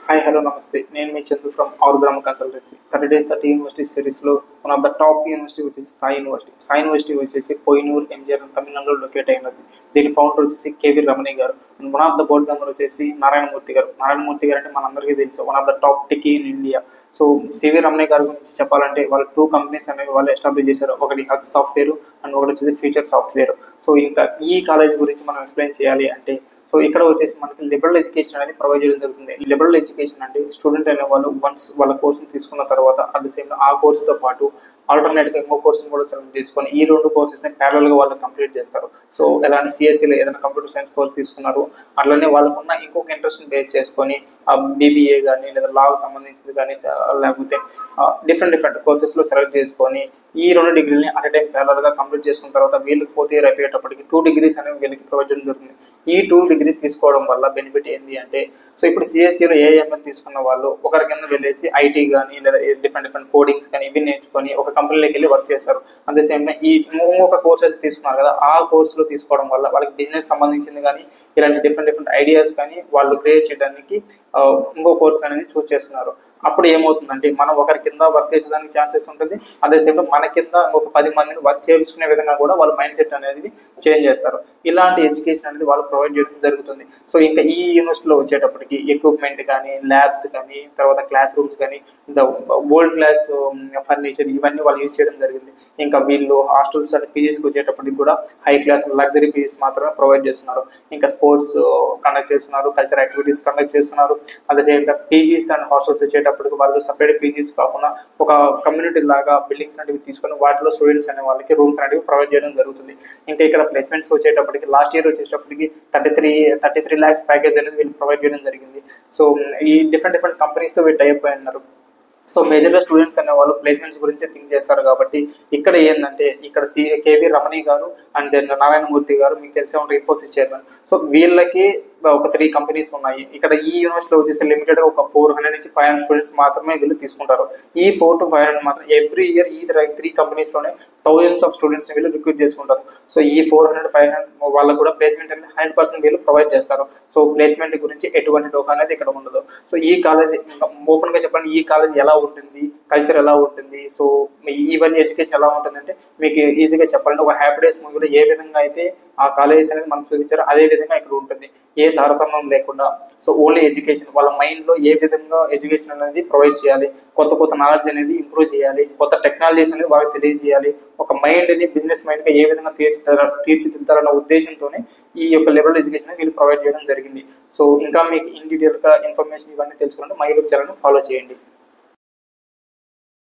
Hi, hello, namaste. నేను మీ Chandu from ఆర్గ్రామ్ కన్సల్టెన్సీ 30 days 30 యూనివర్సిటీ సిరీస్లో one of the top university వచ్చేసి సాయి యూనివర్సిటీ. సాయి యూనివర్సిటీ వచ్చేసి కోహినూర్ ఎంజిఆర్ తమిళనాడులో లొకేట్ అయినది. దీని ఫౌండర్ వచ్చేసి KV Ramani garu. And one of the board member వచ్చేసి నారాయణమూర్తి గారు. నారాయణమూర్తి గారు అంటే మనందరికీ తెలుసు, one of the top tech in India. So CV Ramani గారి గురించి చెప్పాలంటే వాళ్ళు 2 కంపెనీస్ అనేవి వాళ్ళు ఎస్టాబ్లిష్ చేశారు. ఒకటి హగ్ సాఫ్ట్వేర్ అండ్ ఒకటి వచ్చేసి ఫ్యూచర్ సాఫ్ట్వేర్. సో ఇంకా ఈ కాలేజ్ గురించి మనం ఎక్స్ప్లెయిన్ చేయాలి అంటే, సో ఇక్కడ వచ్చేసి మనకి లిబరల్ ఎడ్యుకేషన్ అనేది ప్రొవైడ్ చేయడం జరుగుతుంది. లిబరల్ ఎడ్యుకేషన్ అంటే స్టూడెంట్ అనే వాళ్ళు వన్స్ వాళ్ళ కోర్సును తీసుకున్న తర్వాత అట్ ద సేమ్ ఆ కోర్సుతో పాటు ఆల్టర్నేట్గా ఇంకో కోర్సును కూడా సెలెక్ట్ చేసుకొని ఈ 2 కోర్సెస్ని ప్యారల్గా వాళ్ళు కంప్లీట్ చేస్తారు. సో ఎలాంటి సిఎస్సిలో ఏదైనా కంప్యూటర్ సైన్స్ కోర్స్ తీసుకున్నారు, అట్లనే వాళ్ళకున్న ఇంకొక ఇంట్రెస్ట్ని బేస్ చేసుకొని బీబీఏ కానీ లేదా లాకు సంబంధించింది కానీ లేకపోతే డిఫరెంట్ కోర్సెస్లో సెలెక్ట్ చేసుకొని ఈ 2 డిగ్రీలని అట్ టైం ప్యారల్గా కంప్లీట్ చేసుకున్న తర్వాత వీళ్ళకి 4th ఇయర్ అయిపోయేటప్పటికి 2 degrees అనేవి వీళ్ళకి ప్రొవైడ్ చేయడం జరుగుతుంది. ఈ 2 degrees తీసుకోవడం వల్ల బెనిఫిట్ ఏంటి అంటే, సో ఇప్పుడు సిఎస్సిలో ఏఎంఎల్ తీసుకున్న వాళ్ళు ఒకరి కింద వెళ్ళేసి ఐటీ కానీ లేదా డిఫరెంట్ కోడింగ్స్ కానీ ఇవి నేర్చుకొని ఒక కంపెనీలోకి వెళ్ళి వర్క్ చేస్తారు. అట్ ద సేమ్ టైం ఈ ఇంకొక కోర్స్ అయితే తీసుకున్నారు కదా, ఆ కోర్సులో తీసుకోవడం వల్ల వాళ్ళకి బిజినెస్ సంబంధించింది కానీ ఇలాంటి డిఫరెంట్ ఐడియాస్ కానీ వాళ్ళు క్రియేట్ చేయడానికి ఇంకో కోర్స్ అనేది చూస్ చేస్తున్నారు. అప్పుడు ఏమవుతుందంటే మనం ఒకరి కింద వర్క్ చేసేదానికి ఛాన్సెస్ ఉంటుంది. అదే సేమ్ మన కింద ఒక 10 మందిని వర్క్ చేయించుకునే విధంగా కూడా వాళ్ళ మైండ్ సెట్ అనేది చేంజ్ చేస్తారు. ఇలాంటి ఎడ్యుకేషన్ అనేది వాళ్ళు ప్రొవైడ్ చేయడం జరుగుతుంది. సో ఇంకా ఈ యూనివర్సిటీలో వచ్చేటప్పటికి ఎక్విప్మెంట్ కానీ ల్యాబ్స్ కానీ తర్వాత క్లాస్ రూమ్స్ కానీ వరల్డ్ క్లాస్ ఫర్నిచర్ ఇవన్నీ వాళ్ళు యూజ్ చేయడం జరిగింది. ఇంకా వీళ్ళు హాస్టల్స్ అండ్ పీజీస్కి వచ్చేటప్పటికి కూడా హై క్లాస్ లగ్జరీ పీజీస్ మాత్రమే ప్రొవైడ్ చేస్తున్నారు. ఇంకా స్పోర్ట్స్ కండక్ట్ చేస్తున్నారు, కల్చరల్ యాక్టివిటీస్ కండక్ట్ చేస్తున్నారు. అదే same time PGs and hostels వచ్చేటప్పటికి వాళ్ళు సపరేట్ పీజీస్ కాకుండా ఒక కమ్యూనిటీ లాగా బిల్డింగ్స్ అనేవి తీసుకొని వాటిలో స్టూడెంట్స్ అనే వాళ్ళకి రూమ్స్ అనేవి ప్రొవైడ్ చేయడం జరుగుతుంది. ఇంకా ఇక్కడ ప్లేస్మెంట్స్ వచ్చేటప్పటికి లాస్ట్ ఇయర్ వచ్చేటప్పటికి 33 lakhs ప్యాకేజ్ అనేది వీళ్ళు ప్రొవైడ్ చేయడం జరిగింది. సో ఈ డిఫరెంట్ కంపెనీస్తో వీళ్ళు టైప్ అయి ఉన్నారు. సో మేజర్గా స్టూడెంట్స్ అనే వాళ్ళు ప్లేస్మెంట్స్ గురించి థింక్ చేస్తారు కాబట్టి ఇక్కడ ఏంటంటే ఇక్కడ KV Ramani garu and then Narayanamurthy గారు మీకు తెలిసే ఉంటారు, ఇన్ఫోసిస్ చైర్మన్. సో వీళ్ళకి ఒక 3 కంపెనీస్ ఉన్నాయి. ఇక్కడ ఈ యూనివర్సిటీలో వచ్చేసి లిమిటెడ్గా ఒక 400 నుంచి 500 స్టూడెంట్స్ మాత్రమే వీళ్ళు తీసుకుంటారు. ఈ 400 to 500 మాత్రం ఎవ్రీ ఇయర్ ఈ 3 కంపెనీస్లోనే థౌజండ్స్ ఆఫ్ స్టూడెంట్స్ వీళ్ళు రిక్రూట్ చేసుకుంటారు. సో ఈ 400-500 వాళ్ళకు కూడా ప్లేస్మెంట్ అనేది 100% వీళ్ళు ప్రొవైడ్ చేస్తారు. సో ప్లేస్మెంట్ గురించి ఎటువంటి డోకా అనేది ఇక్కడ ఉండదు. సో ఈ కాలేజ్ ఇంకా ఓపెన్గా చెప్పండి, ఈ కాలేజ్ ఎలా ఉంటుంది, కల్చర్ ఎలా ఉంటుంది, సో ఈవెన్ ఎడ్యుకేషన్ ఎలా ఉంటుంది అంటే మీకు ఈజీగా చెప్పాలంటే ఒక హ్యాపీ డేస్ మూవీలో ఏ విధంగా అయితే ఆ కాలేజెస్ అనేది మనం చూపించారో అదే విధంగా ఇక్కడ ఉంటుంది. ఏ తారతమ్యం లేకుండా సో ఓన్లీ ఎడ్యుకేషన్, వాళ్ళ మైండ్లో ఏ విధంగా ఎడ్యుకేషన్ అనేది ప్రొవైడ్ చేయాలి, కొత్త నాలెడ్జ్ అనేది ఇంప్రూవ్ చేయాలి, కొత్త టెక్నాలజీస్ అనేది వాళ్ళకి తెలియజేయాలి, ఒక మైండ్ని బిజినెస్ మైండ్గా ఏ విధంగా తీర్చిదిద్దాలన్న ఉద్దేశంతోనే ఈ యొక్క లెవెల్ ఎడ్యుకేషన్ వీళ్ళు ప్రొవైడ్ చేయడం జరిగింది. సో ఇంకా మీకు ఇన్ డీటెయిల్గా ఇన్ఫర్మేషన్ ఇవన్నీ తెలుసుకుంటే మై యూట్యూబ్ ఛానల్ని ఫాలో చేయండి.